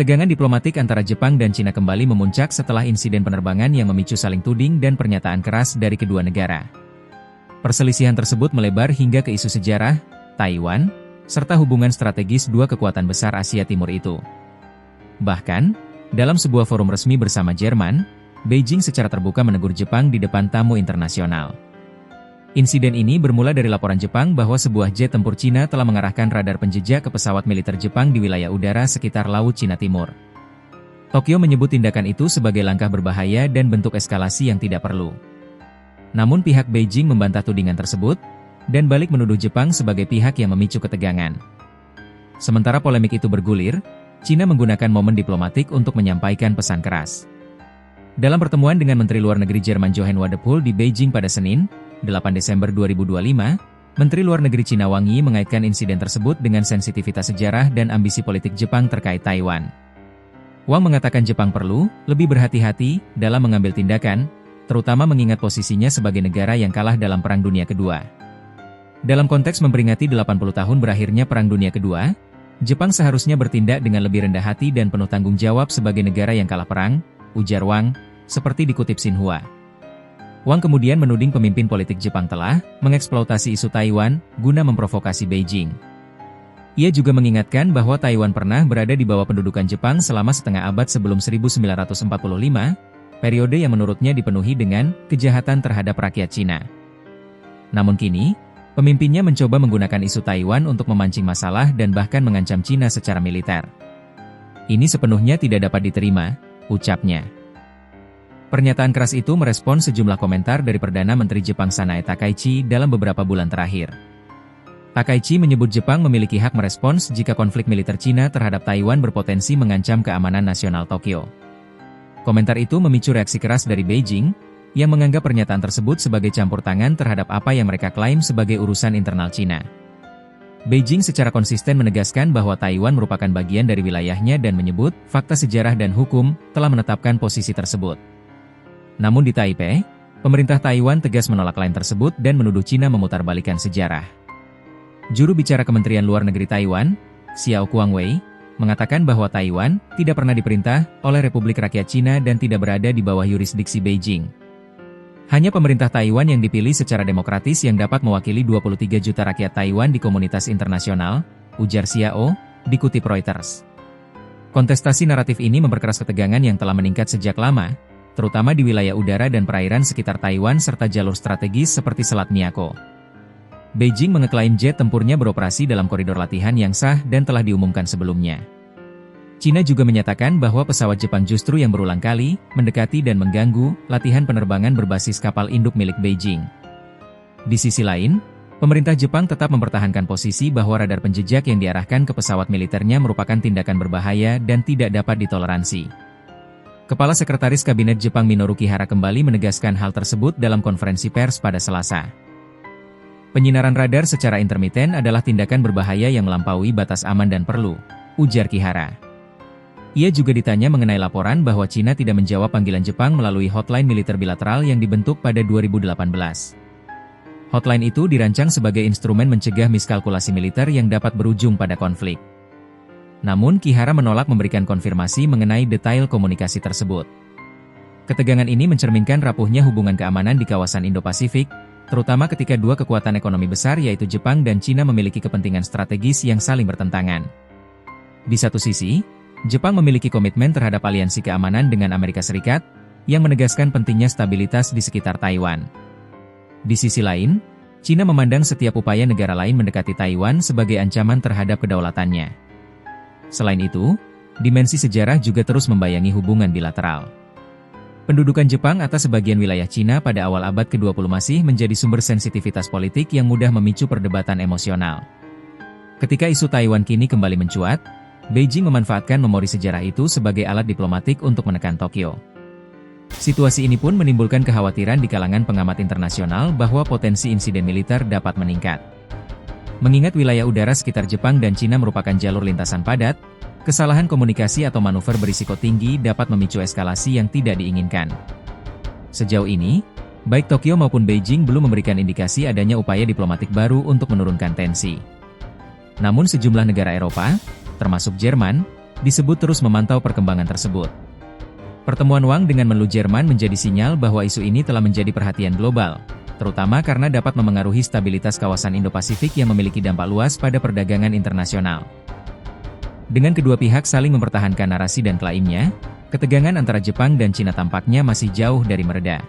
Ketegangan diplomatik antara Jepang dan Cina kembali memuncak setelah insiden penerbangan yang memicu saling tuding dan pernyataan keras dari kedua negara. Perselisihan tersebut melebar hingga ke isu sejarah, Taiwan, serta hubungan strategis dua kekuatan besar Asia Timur itu. Bahkan, dalam sebuah forum resmi bersama Jerman, Beijing secara terbuka menegur Jepang di depan tamu internasional. Insiden ini bermula dari laporan Jepang bahwa sebuah jet tempur Cina telah mengarahkan radar penjejak ke pesawat militer Jepang di wilayah udara sekitar Laut Cina Timur. Tokyo menyebut tindakan itu sebagai langkah berbahaya dan bentuk eskalasi yang tidak perlu. Namun pihak Beijing membantah tudingan tersebut, dan balik menuduh Jepang sebagai pihak yang memicu ketegangan. Sementara polemik itu bergulir, Cina menggunakan momen diplomatik untuk menyampaikan pesan keras. Dalam pertemuan dengan Menteri Luar Negeri Jerman Johann Wadephul di Beijing pada Senin, 8 Desember 2025, Menteri Luar Negeri Cina Wang Yi mengaitkan insiden tersebut dengan sensitivitas sejarah dan ambisi politik Jepang terkait Taiwan. Wang mengatakan Jepang perlu lebih berhati-hati dalam mengambil tindakan, terutama mengingat posisinya sebagai negara yang kalah dalam Perang Dunia Kedua. Dalam konteks memperingati 80 tahun berakhirnya Perang Dunia Kedua, Jepang seharusnya bertindak dengan lebih rendah hati dan penuh tanggung jawab sebagai negara yang kalah perang, ujar Wang, seperti dikutip Xinhua. Wang kemudian menuding pemimpin politik Jepang telah mengeksploitasi isu Taiwan guna memprovokasi Beijing. Ia juga mengingatkan bahwa Taiwan pernah berada di bawah pendudukan Jepang selama setengah abad sebelum 1945, periode yang menurutnya dipenuhi dengan kejahatan terhadap rakyat Cina. Namun kini, pemimpinnya mencoba menggunakan isu Taiwan untuk memancing masalah dan bahkan mengancam Cina secara militer. Ini sepenuhnya tidak dapat diterima, ucapnya. Pernyataan keras itu merespon sejumlah komentar dari Perdana Menteri Jepang Sanae Takaichi dalam beberapa bulan terakhir. Takaichi menyebut Jepang memiliki hak merespons jika konflik militer Cina terhadap Taiwan berpotensi mengancam keamanan nasional Tokyo. Komentar itu memicu reaksi keras dari Beijing, yang menganggap pernyataan tersebut sebagai campur tangan terhadap apa yang mereka klaim sebagai urusan internal Cina. Beijing secara konsisten menegaskan bahwa Taiwan merupakan bagian dari wilayahnya dan menyebut fakta sejarah dan hukum telah menetapkan posisi tersebut. Namun di Taipei, pemerintah Taiwan tegas menolak klaim tersebut dan menuduh Cina memutarbalikkan sejarah. Juru bicara Kementerian Luar Negeri Taiwan, Xiao Guangwei, mengatakan bahwa Taiwan tidak pernah diperintah oleh Republik Rakyat Cina dan tidak berada di bawah yurisdiksi Beijing. Hanya pemerintah Taiwan yang dipilih secara demokratis yang dapat mewakili 23 juta rakyat Taiwan di komunitas internasional, ujar Xiao, dikutip Reuters. Kontestasi naratif ini memperkeras ketegangan yang telah meningkat sejak lama, terutama di wilayah udara dan perairan sekitar Taiwan serta jalur strategis seperti Selat Miyako. Beijing mengeklaim jet tempurnya beroperasi dalam koridor latihan yang sah dan telah diumumkan sebelumnya. Cina juga menyatakan bahwa pesawat Jepang justru yang berulang kali mendekati dan mengganggu latihan penerbangan berbasis kapal induk milik Beijing. Di sisi lain, pemerintah Jepang tetap mempertahankan posisi bahwa radar penjejak yang diarahkan ke pesawat militernya merupakan tindakan berbahaya dan tidak dapat ditoleransi. Kepala Sekretaris Kabinet Jepang Minoru Kihara kembali menegaskan hal tersebut dalam konferensi pers pada Selasa. Penyinaran radar secara intermiten adalah tindakan berbahaya yang melampaui batas aman dan perlu, ujar Kihara. Ia juga ditanya mengenai laporan bahwa Cina tidak menjawab panggilan Jepang melalui hotline militer bilateral yang dibentuk pada 2018. Hotline itu dirancang sebagai instrumen mencegah miskalkulasi militer yang dapat berujung pada konflik. Namun Kihara menolak memberikan konfirmasi mengenai detail komunikasi tersebut. Ketegangan ini mencerminkan rapuhnya hubungan keamanan di kawasan Indo-Pasifik, terutama ketika dua kekuatan ekonomi besar yaitu Jepang dan Cina memiliki kepentingan strategis yang saling bertentangan. Di satu sisi, Jepang memiliki komitmen terhadap aliansi keamanan dengan Amerika Serikat, yang menegaskan pentingnya stabilitas di sekitar Taiwan. Di sisi lain, Cina memandang setiap upaya negara lain mendekati Taiwan sebagai ancaman terhadap kedaulatannya. Selain itu, dimensi sejarah juga terus membayangi hubungan bilateral. Pendudukan Jepang atas sebagian wilayah Cina pada awal abad ke-20 masih menjadi sumber sensitivitas politik yang mudah memicu perdebatan emosional. Ketika isu Taiwan kini kembali mencuat, Beijing memanfaatkan memori sejarah itu sebagai alat diplomatik untuk menekan Tokyo. Situasi ini pun menimbulkan kekhawatiran di kalangan pengamat internasional bahwa potensi insiden militer dapat meningkat. Mengingat wilayah udara sekitar Jepang dan Cina merupakan jalur lintasan padat, kesalahan komunikasi atau manuver berisiko tinggi dapat memicu eskalasi yang tidak diinginkan. Sejauh ini, baik Tokyo maupun Beijing belum memberikan indikasi adanya upaya diplomatik baru untuk menurunkan tensi. Namun sejumlah negara Eropa, termasuk Jerman, disebut terus memantau perkembangan tersebut. Pertemuan Wang dengan Menlu Jerman menjadi sinyal bahwa isu ini telah menjadi perhatian global, terutama karena dapat memengaruhi stabilitas kawasan Indo-Pasifik yang memiliki dampak luas pada perdagangan internasional. Dengan kedua pihak saling mempertahankan narasi dan klaimnya, ketegangan antara Jepang dan Cina tampaknya masih jauh dari mereda.